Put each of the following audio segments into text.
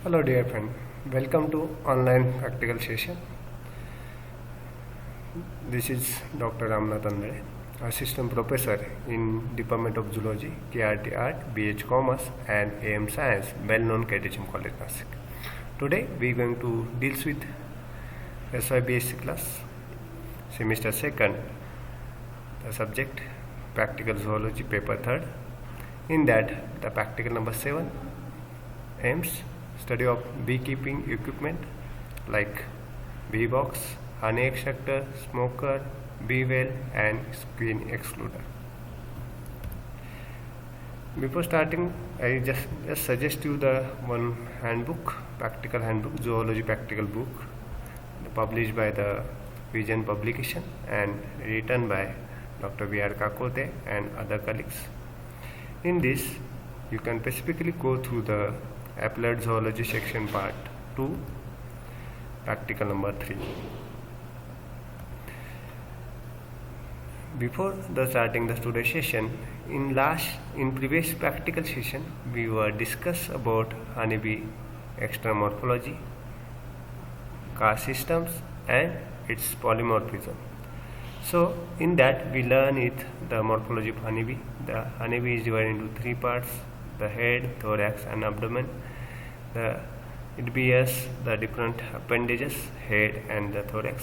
Hello dear friend, welcome to online practical session. This is Dr. Ramnath Andale, Assistant Professor in Department of Zoology, KRT Art, BH Commerce and AM Science, well-known KTHM College Nasik. Today we are going to deal with SYBSc class, semester 2nd, the subject Practical Zoology, paper 3rd. In that, the practical number 7 aims study of beekeeping equipment like bee box, honey extractor, smoker, bee well and queen excluder. Before starting, I just suggest you the one handbook, practical handbook, zoology practical book, published by the Vision Publication and written by Dr. V.R. Kakote and other colleagues. In this, you can specifically go through the Applied Zoology section part 2, practical number 3. Before the starting the today's session, in previous practical session, we were discuss about honeybee external morphology, caste systems and its polymorphism. So in that we learn the morphology of honeybee. The honeybee is divided into 3 parts: the head, thorax and abdomen. It bears the different appendages, head and the thorax.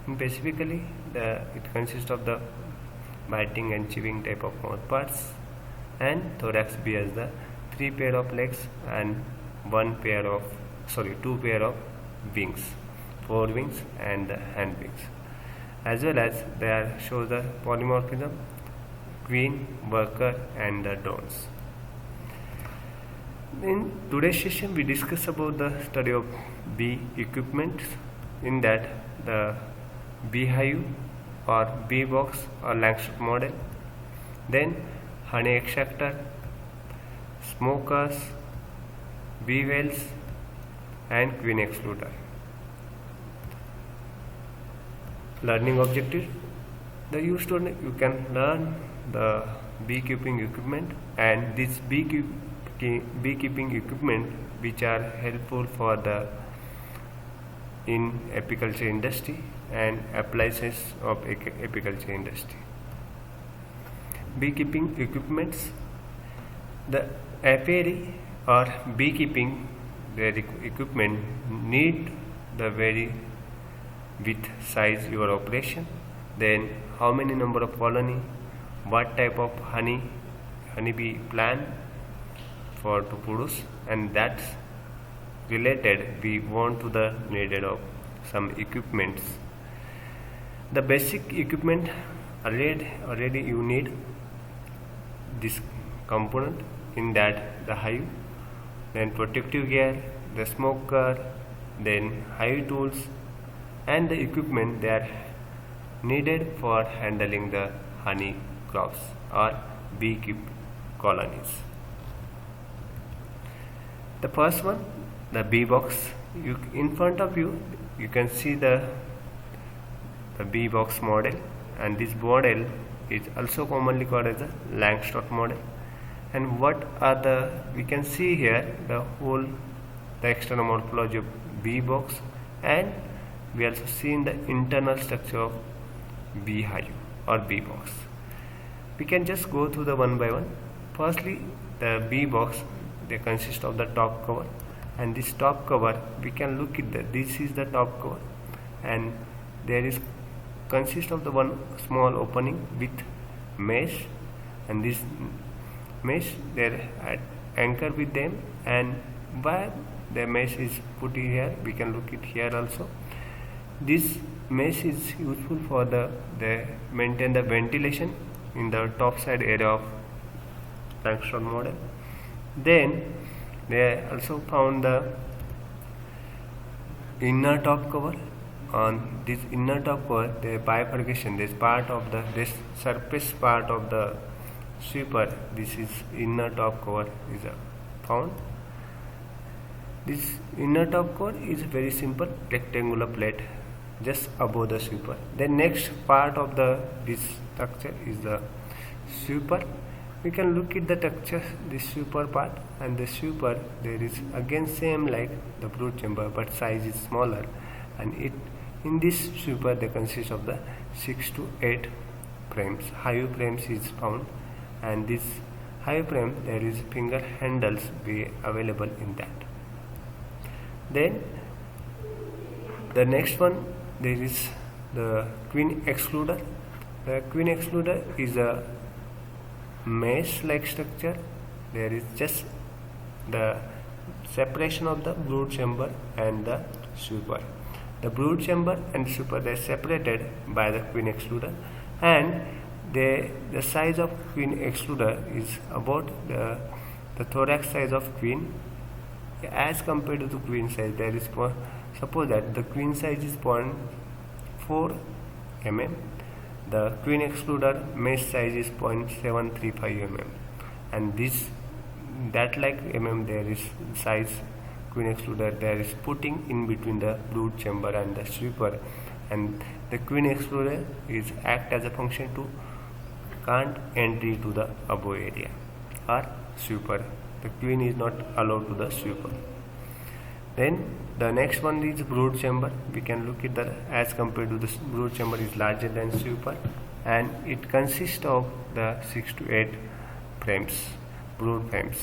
And specifically, it consists of the biting and chewing type of mouth parts, and thorax bears the 3 pair of legs and 2 pair of wings, 4 wings and the hand wings. As well as there shows the polymorphism, queen, worker and the drones. In today's session, we discuss about the study of bee equipment. In that, the beehive or bee box or Langstroth model, then honey extractor, smokers, bee wells and queen excluder. Learning objective: you can learn the beekeeping equipment and this beekeeping equipment which are helpful for the in apiculture industry and appliances of apiculture industry. Beekeeping equipments: the apiary or beekeeping equipment need the very with size your operation, then how many number of colony, what type of honeybee plan for to produce, and that's related we want to the needed of some equipments. The basic equipment already you need this component. In that, the hive, then protective gear, the smoker, then hive tools and the equipment they are needed for handling the honey crops or beekeep colonies. The first one, the bee box. In front of you can see the bee box model, and this model is also commonly called as the Langstroth model. And what are we can see here the external morphology of bee box, and we also see in the internal structure of beehive or bee box. We can just go through the one by one. Firstly, the bee box, they consist of the top cover, and this top cover we can look at this is the top cover, and there is consist of the one small opening with mesh, and this mesh they are anchored with them, and why the mesh is put here we can look it here also. This mesh is useful for the maintain the ventilation in the top side area of Langstroth model. Then they also found the inner top cover. On this inner top cover, the bifurcation, this surface part of the sweeper, this is inner top cover is found. This inner top cover is very simple rectangular plate just above the sweeper. The next part of this structure is the sweeper, we can look at the texture, the sweeper part, and the sweeper there is again same like the brood chamber, but size is smaller, and in this sweeper they consist of the 6 to 8 frames. Hive frames is found, and this hive frame there is finger handles be available in that. Then the next one, there is the queen excluder. The queen excluder is a mesh like structure. There is just the separation of the brood chamber and the sweeper. The brood chamber and sweeper they are separated by the queen excluder, and the size of queen excluder is about the thorax size of queen. As compared to the queen size, there is suppose that the queen size is 0.4 mm, the queen excluder mesh size is 0.735 mm, and that like there is size queen excluder there is putting in between the brood chamber and the sweeper, and the queen excluder is act as a function to can't entry to the above area or sweeper. The queen is not allowed to the sweeper. Then the next one is brood chamber. We can look at the as compared to the brood chamber is larger than sweeper, and it consists of the 6 to 8 frames, brood frames.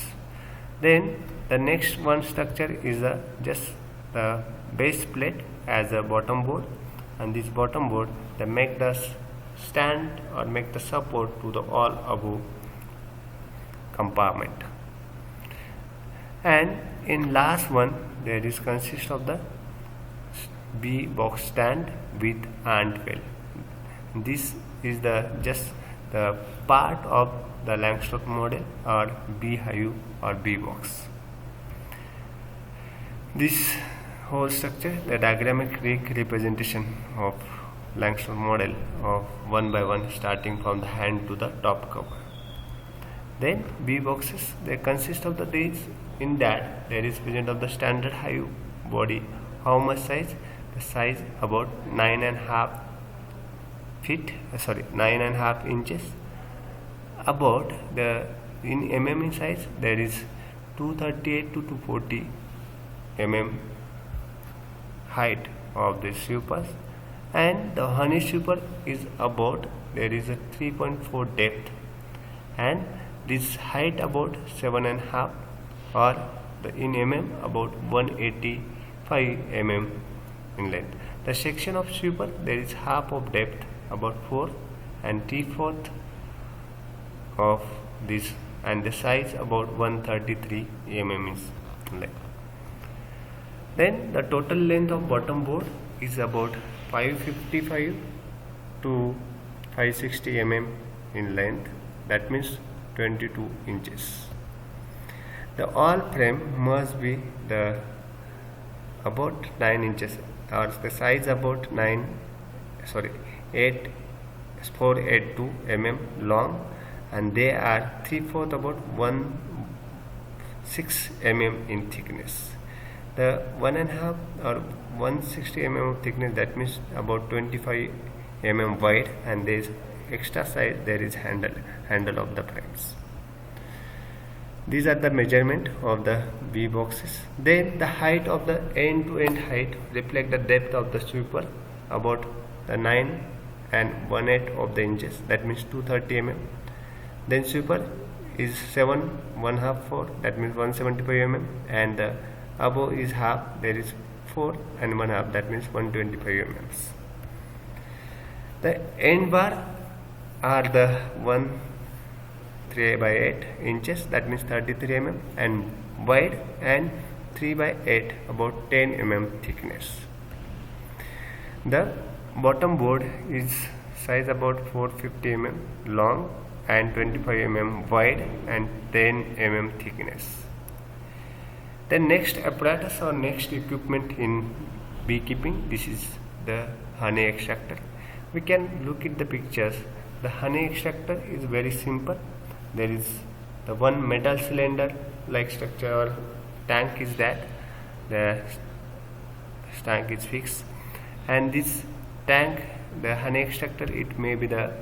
Then the next one structure is just the base plate as a bottom board, and this bottom board they make the stand or make the support to the all above compartment. And in last one there is consist of the bee box stand with ant well. This is the just the part of the Langstroth model or bee hive or bee box. This whole structure, the diagrammatic representation of Langstroth model of one by one starting from the hand to the top cover. Then bee boxes, they consist of these. In that there is present of the standard hive body. How much size? The size about 9.5 inches. About the in mm in size there is 238 to 240 mm height of the sweepers, and the honey sweeper is about there is a 3.4 depth, and this height about 7.5, or the in mm about 185 mm in length. The section of sweeper there is half of depth about 4 and 3/4 of this, and the size about 133 mm is length. Then the total length of bottom board is about 555 to 560 mm in length, that means 22 inches. The all frame must be the about 9 inches, or the size about 482 mm long, and they are 3/4 about 16 mm in thickness. The 1.5 or 160 mm of thickness, that means about 25 mm wide, and there is extra size there is handle of the frames. These are the measurement of the bee boxes. Then the height of the end to end height reflect the depth of the sweeper about the 9 and 1/8 of the inches, that means 230 mm. Then sweeper is 7.5 4, that means 175 mm, and the above is half, there is 4 and 1/2, that means 125 mm. The end bar are the 3 by 8 inches, that means 33 mm, and wide, and 3 by 8 about 10 mm thickness. The bottom board is size about 450 mm long and 25 mm wide and 10 mm thickness. The next apparatus or next equipment in beekeeping, this is the honey extractor. We can look at the pictures. The honey extractor is very simple. There is the one metal cylinder like structure or tank is that. The tank is fixed, and this tank, the honey extractor, it may be the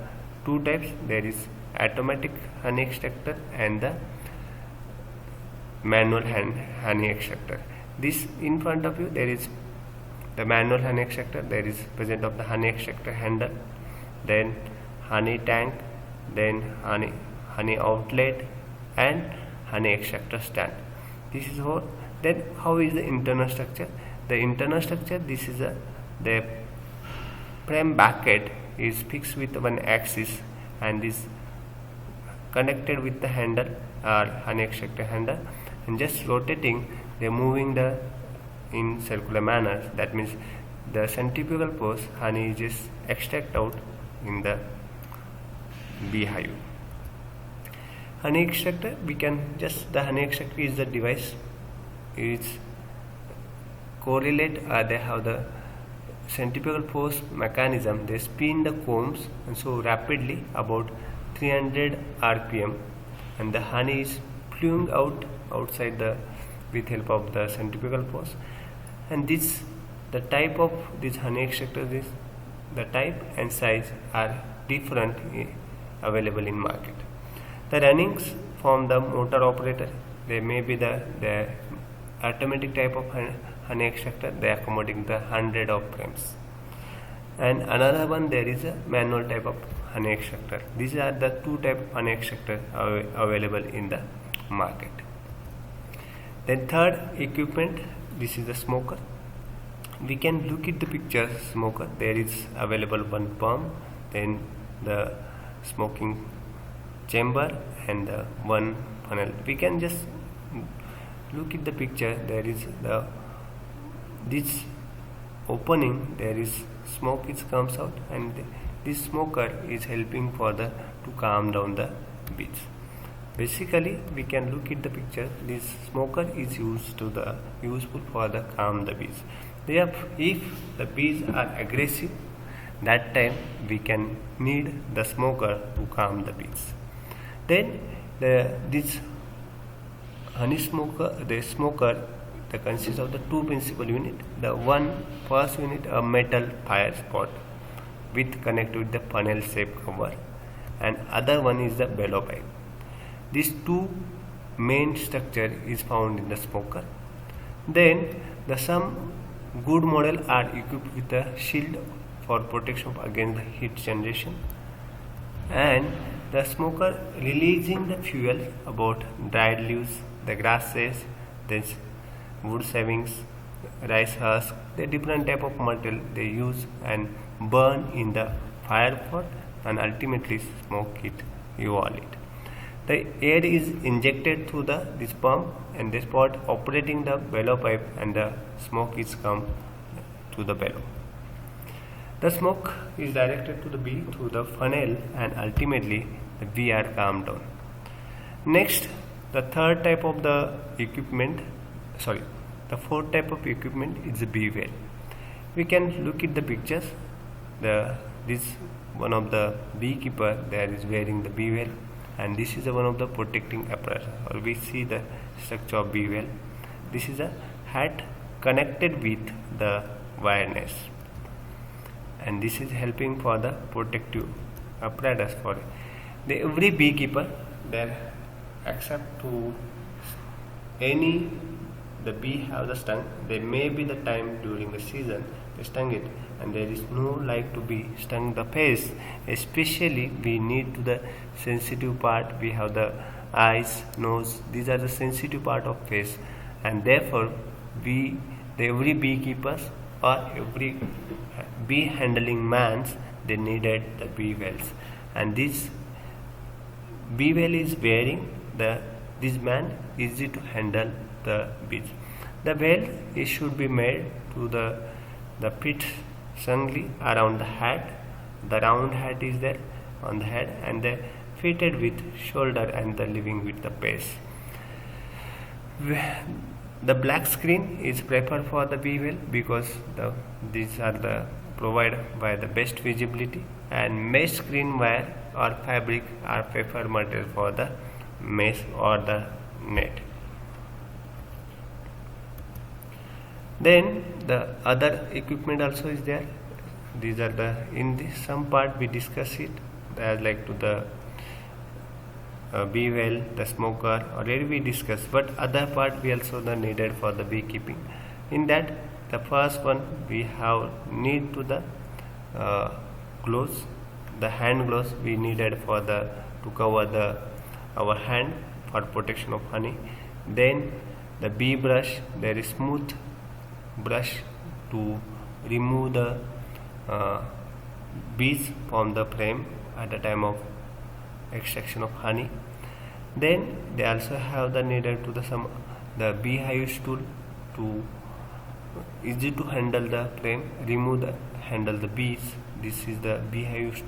two types. There is automatic honey extractor and the manual honey extractor. This in front of you there is the manual honey extractor, there is present of the honey extractor handle, then honey tank, then honey outlet and honey extractor stand. This is what. Then how is the internal structure? The internal structure, this is the frame bracket is fixed with one axis and is connected with the handle or honey extractor handle, and just rotating they are moving the in circular manner. That means the centrifugal force honey is just extract out in the beehive. Honey extractor, we can just, the honey extractor is the device, is correlate they have the centrifugal force mechanism. They spin the combs and so rapidly about 300 rpm, and the honey is flowing outside the with help of the centrifugal force. And this, the type of this honey extractor, this the type and size are different available in market. The runnings from the motor operator, they may be the automatic type of honey extractor, they are accommodating the 100 of frames, and another one there is a manual type of honey extractor. These are the two type of honey extractor available in the market. Then third equipment, this is the smoker. We can look at the picture smoker. There is available one pump, then the smoking chamber and one funnel. We can just look at the picture. There is this opening, there is smoke which comes out, and this smoker is helping for to calm down the bees. Basically, we can look at the picture. This smoker is useful for the calm the bees. Therefore, if the bees are aggressive, that time we can need the smoker to calm the bees. Then this honey smoker, the smoker, that consists of the two principal unit. The first unit, a metal fire spot with connected with the funnel shape cover, and other one is the bellow pipe. These two main structure is found in the smoker. Then some good model are equipped with a shield for protection against the heat generation, and the smoker releasing the fuel about dried leaves, the grasses, then wood shavings, rice husk, the different type of material they use and burn in the fire pot, and ultimately smoke it, evolve it. The air is injected through this pump and this pot operating the bellow pipe, and the smoke is come to the bellow. The smoke is directed to the bee through the funnel, and ultimately the bee are calmed down. Next, the fourth type of equipment is the bee well. We can look at the pictures. This one of the beekeeper there is wearing the bee well, and this is one of the protecting apparatus, or we see the structure of bee well. This is a hat connected with the wire nest, and this is helping for the protective apparatus for every beekeeper there, except to any the bee have the stung. There may be the time during the season they stung it, and there is no like to be stung the face. Especially we need to the sensitive part. We have the eyes, nose. These are the sensitive part of face, and therefore every beekeepers or every bee handling mans, they needed the bee wells, and this bee well is wearing this man easy to handle the bees. The well it should be made to the pit sungly around the hat. The round hat is there on the head, and they fitted with shoulder and the living with the base. The black screen is preferred for the bee well because these are the provided by the best visibility, and mesh screen wire or fabric are preferred material for the mesh or the net. Then the other equipment also is there. These are some part we discuss it, like to the bee well, the smoker already we discussed, but other part we also the needed for the beekeeping. In that, the first one we have need to the gloves, the hand gloves we needed for the to cover the our hand for protection of honey. Then the bee brush, there is smooth brush to remove the bees from the frame at the time of extraction of honey. Then they also have the needed to the beehive tool to easy to handle the frame, remove the handle the bees. This is the beehive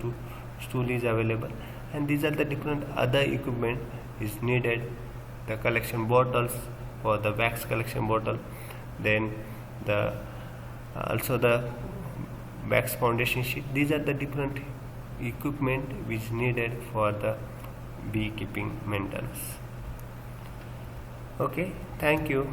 stool is available, and these are the different other equipment is needed. The collection bottles for the wax collection bottle, then the also the wax foundation sheet. These are the different equipment which needed for the beekeeping maintenance. Okay, thank you.